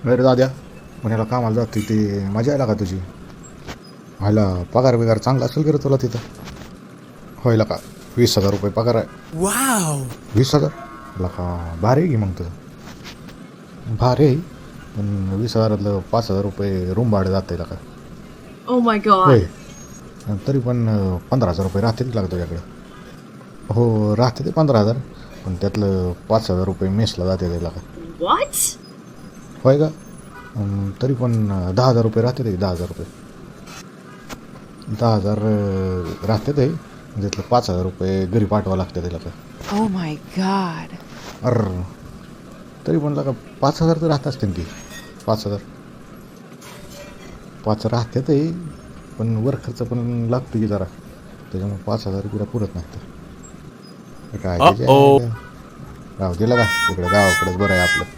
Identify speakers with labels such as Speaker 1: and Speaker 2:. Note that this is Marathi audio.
Speaker 1: अरे दाद्या पुण्याला कामाला जाते ते मजा यायला का तुझी? व्हायला पगार बिगार चांगला असेल का रे तुला तिथं? व्हायला का 20,000 रुपये पगार आहे?
Speaker 2: वाव
Speaker 1: 20,000 ला का भारी आहे की मग तुझं भारी आहे. पण 20,000 5,000 रुपये रूम भाडं जाते का?
Speaker 3: Oh my god.
Speaker 1: होय. तरी पण 15,000 रुपये राहतील लागतं तुझ्याकडं? हो राहते ते 15,000 पण त्यातलं 5,000 रुपये मेसला जाते त्याला का?
Speaker 3: What?
Speaker 1: होय का? तरी पण 10,000 रुपये राहते ते 10,000 रुपये 10,000 राहते ते त्यातलं 5,000 रुपये घरी पाठवावं लागतं त्याला का?
Speaker 4: Oh my god.
Speaker 1: अर तरी पण लागा 5,000 तर राहत असतील की 5,000 5 राहते ते पण वर खर्च पण लागतो की जरा त्याच्यामुळे 5,000 रुपये पुरत नाही तर काय त्याच्या गाव दिलं का इकडं गावाकडेच बरं आहे आपलं.